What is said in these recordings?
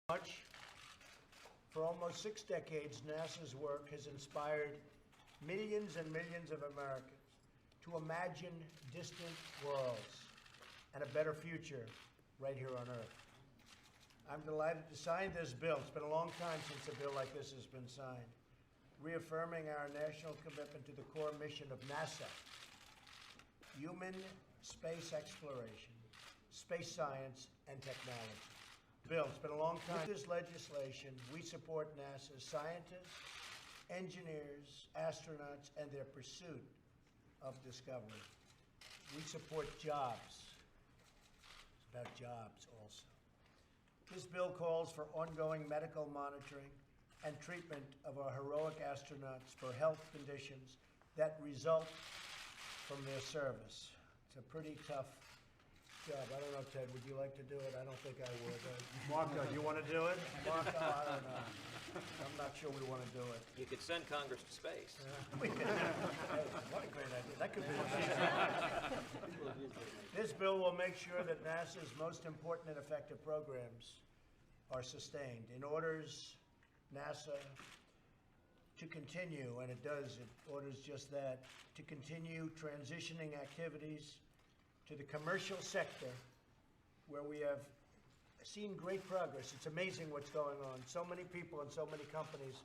Much. For almost 6 decades, NASA's work has inspired millions and millions of Americans to imagine distant worlds and a better future right here on Earth. I'm delighted to sign this bill. It's been a long time since a bill like this has been signed, reaffirming our national commitment to the core mission of NASA: human space exploration, space science, and technology. Bill, it's been a long time. With this legislation, we support NASA's scientists, engineers, astronauts, and their pursuit of discovery. We support jobs. It's about jobs also. This bill calls for ongoing medical monitoring and treatment of our heroic astronauts for health conditions that result from their service. It's a pretty tough job. I don't know, Ted, would you like to do it? I don't think I would. Marco, do you want to do it? Marco, I don't know. I'm not sure we want to do it. You could send Congress to space. Hey, what a great idea. That could be This bill will make sure that NASA's most important and effective programs are sustained. It orders NASA to continue, and it does, it orders just that, to continue transitioning activities to the commercial sector, where we have seen great progress. It's amazing what's going on. So many people and so many companies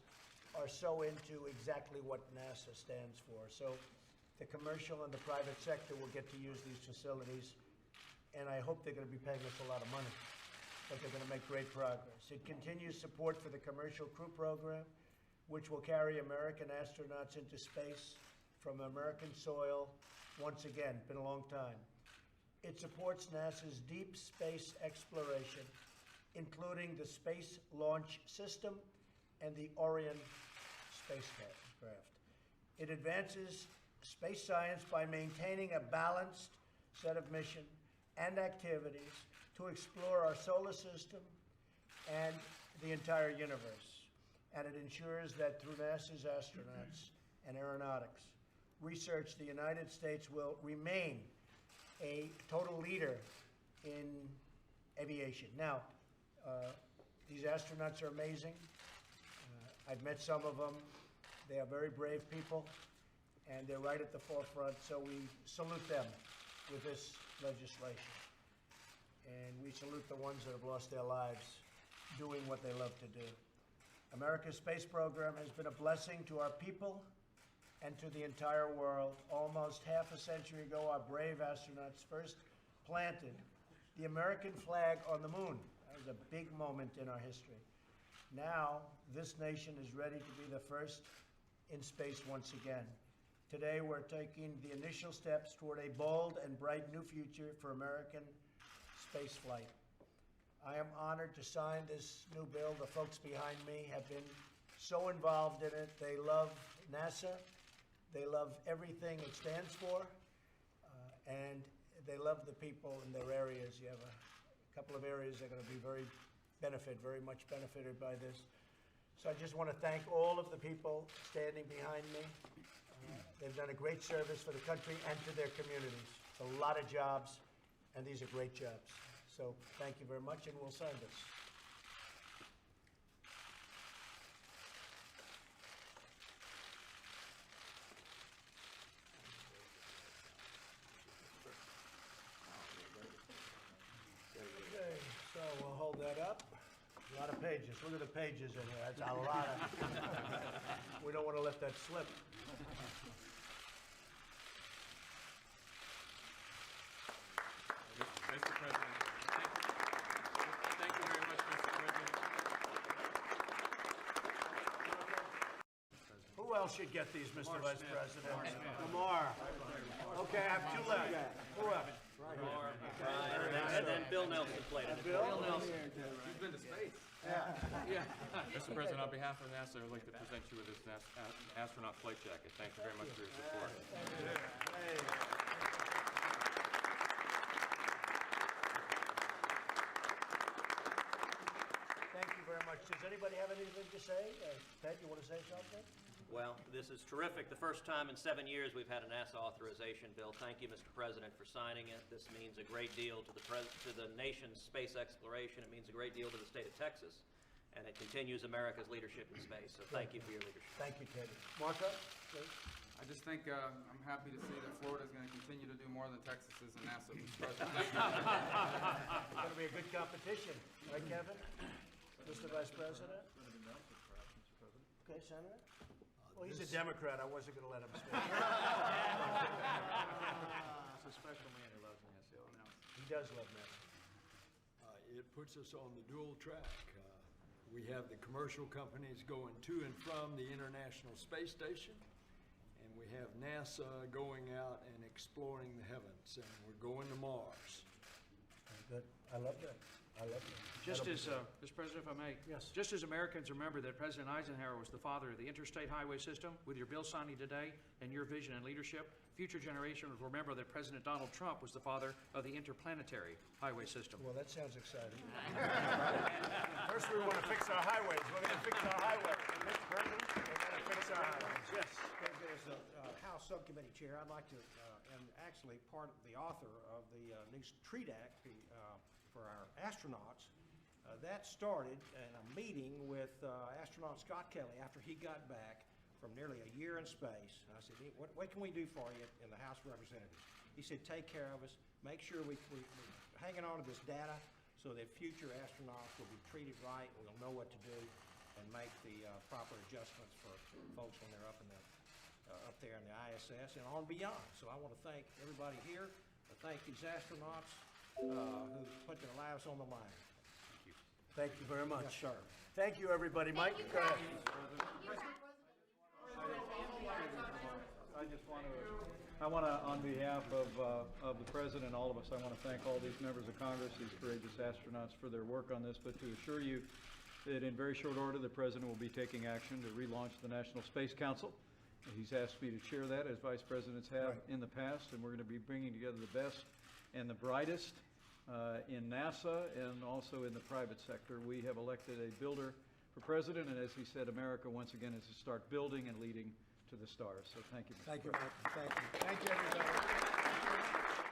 are so into exactly what NASA stands for. So the commercial and the private sector will get to use these facilities, and I hope they're going to be paying us a lot of money, but they're going to make great progress. It continues support for the Commercial Crew Program, which will carry American astronauts into space from American soil once again. Been a long time. It supports NASA's deep space exploration, including the Space Launch System and the Orion spacecraft. It advances space science by maintaining a balanced set of mission and activities to explore our solar system and the entire universe. And it ensures that through NASA's astronauts and aeronautics research, the United States will remain a total leader in aviation. Now, these astronauts are amazing. I've met some of them. They are very brave people, and they're right at the forefront, so we salute them with this legislation. And we salute the ones that have lost their lives doing what they love to do. America's space program has been a blessing to our people and to the entire world. Almost half a century ago, our brave astronauts first planted the American flag on the moon. That was a big moment in our history. Now, this nation is ready to be the first in space once again. Today, we're taking the initial steps toward a bold and bright new future for American space flight. I am honored to sign this new bill. The folks behind me have been so involved in it. They love NASA. They love everything it stands for, and they love the people in their areas. You have a couple of areas that are going to be very much benefited by this. So I just want to thank all of the people standing behind me. They've done a great service for the country and to their communities. It's a lot of jobs, and these are great jobs. So thank you very much, and we'll sign this. Okay, so we'll hold that up. A lot of pages. Look at the pages in here. That's a lot of. We don't want to let that slip. Mr. President, thank you very much, Mr. President. Who else should get these, Mr. Vice President? Lamar. Okay, I have 2 left. Who else? And then Bill Nelson played it. Bill Nelson. He's been to space. Yeah. Mr. President, on behalf of NASA, I'd like to present you with this astronaut flight jacket. Thank you very much for your support. Thank you very much. Does anybody have anything to say? Ted, you want to say something? Well, this is terrific. The first time in 7 years we've had a NASA authorization bill. Thank you, Mr. President, for signing it. This means a great deal to the nation's space exploration. It means a great deal to the state of Texas, and it continues America's leadership in space. So thank you for your leadership. Thank you, Teddy. Martha, please. I just think I'm happy to see that Florida is going to continue to do more than Texas is in NASA. Mr. President. It's going to be a good competition, right, Kevin? Mr. Vice President? Okay, Senator? Well, he's a Democrat. I wasn't going to let him speak. It's a special man who loves NASA. I'll announce. He does love NASA. It puts us on the dual track. We have the commercial companies going to and from the International Space Station, and we have NASA going out and exploring the heavens, and we're going to Mars. Good. I love that. I love that. Just as, Mr. President, if I may. Yes. Just as Americans remember that President Eisenhower was the father of the interstate highway system, with your bill signing today and your vision and leadership, future generations will remember that President Donald Trump was the father of the interplanetary highway system. Well, that sounds exciting. First, we want to fix our highways. We're going to fix our highways. Mr. President, we're going to fix our highways. Yes. As a House Subcommittee Chair, I'd like to, and actually part of the author of the new TREAT Act for our astronauts, that started in a meeting with astronaut Scott Kelly after he got back from nearly a year in space. And I said, what can we do for you in the House of Representatives? He said, take care of us, make sure we're hanging on to this data so that future astronauts will be treated right, we'll know what to do, and make the proper adjustments for folks when they're up there in the ISS and on beyond. So I want to thank everybody here, thank these astronauts who put their lives on the line. Thank you very much. Yes, sir. Thank you, everybody. Mike, go ahead. I want to, on behalf of the President and all of us, I want to thank all these members of Congress, these courageous astronauts, for their work on this, but to assure you that in very short order, the President will be taking action to relaunch the National Space Council. He's asked me to chair that, as Vice Presidents have in the past, and we're going to be bringing together the best and the brightest in NASA and also in the private sector. We have elected a builder for President, and as he said, America once again is to start building and leading to the stars. So thank you, Mr. Thank you, President. Mike. Thank you. Thank you, everybody.